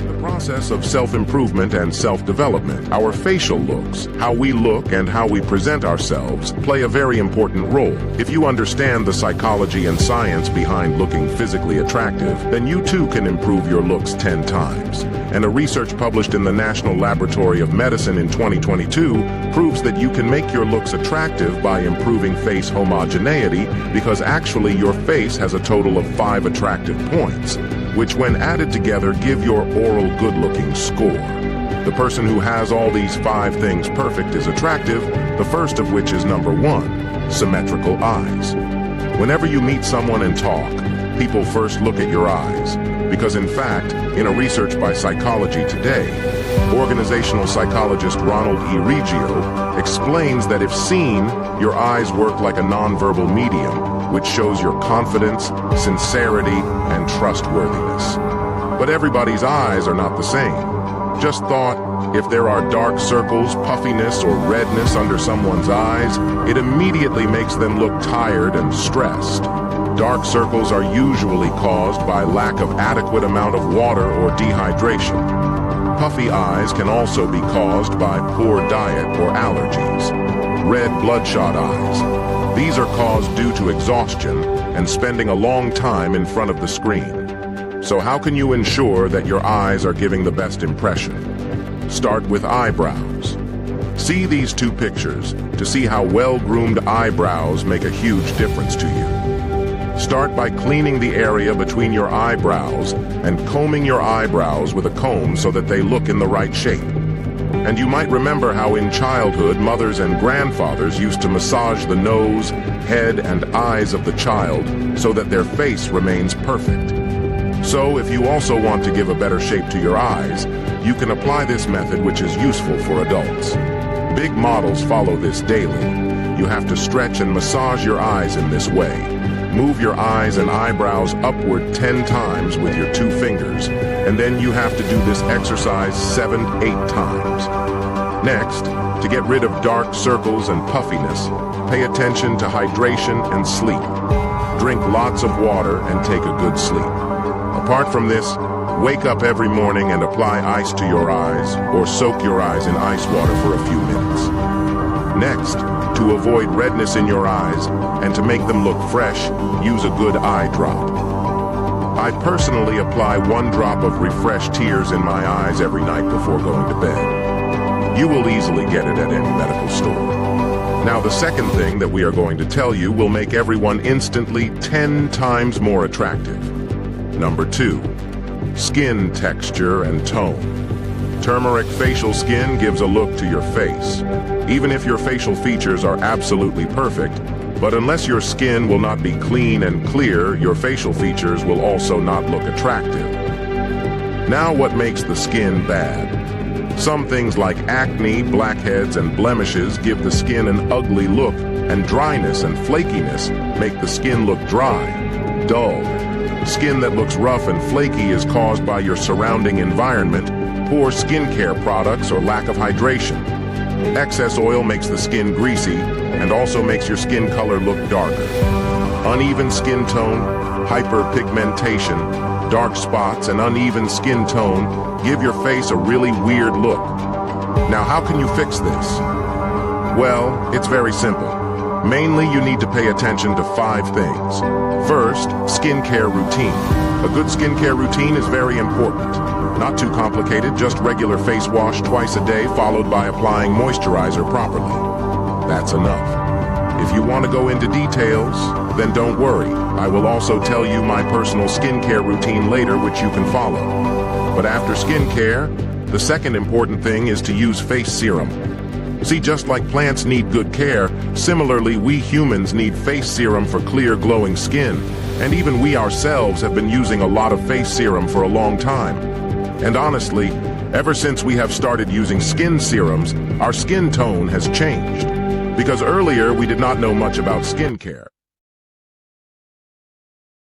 The process of self-improvement and self-development, our facial looks, how we look and how we present ourselves, play a very important role. If you understand the psychology and science behind looking physically attractive, then you too can improve your looks 10 times. And a research published in the National Laboratory of Medicine in 2022 proves that you can make your looks attractive by improving face homogeneity, because actually your face has a total of 5 attractive points, which when added together give your oral good-looking score. The person who has all these 5 things perfect is attractive, the first of which is number 1, symmetrical eyes. Whenever you meet someone and talk, people first look at your eyes, because in fact, in a research by Psychology Today, organizational psychologist Ronald E. Reggio explains that if seen, your eyes work like a nonverbal medium, which shows your confidence, sincerity, and trustworthiness. But everybody's eyes are not the same. Just thought, if there are dark circles, puffiness, or redness under someone's eyes, it immediately makes them look tired and stressed. Dark circles are usually caused by lack of adequate amount of water or dehydration. Puffy eyes can also be caused by poor diet or allergies. Red bloodshot eyes. These are caused due to exhaustion and spending a long time in front of the screen. So how can you ensure that your eyes are giving the best impression? Start with eyebrows. See these 2 pictures to see how well-groomed eyebrows make a huge difference to you. Start by cleaning the area between your eyebrows and combing your eyebrows with a comb so that they look in the right shape. And you might remember how in childhood mothers and grandfathers used to massage the nose, head, and eyes of the child so that their face remains perfect. So if you also want to give a better shape to your eyes, you can apply this method, which is useful for adults. Big models follow this daily. You have to stretch and massage your eyes in this way. Move your eyes and eyebrows upward 10 times with your 2 fingers, and then you have to do this exercise 7-8 times. Next, to get rid of dark circles and puffiness, pay attention to hydration and sleep. Drink lots of water and take a good sleep. Apart from this, wake up every morning and apply ice to your eyes, or soak your eyes in ice water for a few minutes. Next, to avoid redness in your eyes and to make them look fresh, use a good eye drop. I personally apply 1 drop of Refresh Tears in my eyes every night before going to bed. You will easily get it at any medical store. Now, the second thing that we are going to tell you will make everyone instantly 10 times more attractive. Number 2, skin texture and tone. Turmeric facial skin gives a look to your face. Even if your facial features are absolutely perfect, but unless your skin will not be clean and clear, your facial features will also not look attractive. Now, what makes the skin bad? Some things like acne, blackheads, and blemishes give the skin an ugly look, and dryness and flakiness make the skin look dry, dull. Skin that looks rough and flaky is caused by your surrounding environment, poor skincare products, or lack of hydration. Excess oil makes the skin greasy and also makes your skin color look darker. Uneven skin tone, hyperpigmentation, dark spots, and uneven skin tone give your face a really weird look. Now, how can you fix this? Well, it's very simple. Mainly, you need to pay attention to 5 things. First, skincare routine. A good skincare routine is very important. Not too complicated, just regular face wash twice a day followed by applying moisturizer properly. That's enough. If you want to go into details, then don't worry. I will also tell you my personal skincare routine later, which you can follow. But after skincare, the second important thing is to use face serum. See, just like plants need good care, similarly we humans need face serum for clear, glowing skin. And even we ourselves have been using a lot of face serum for a long time. And honestly, ever since we have started using skin serums, our skin tone has changed. Because earlier we did not know much about skincare.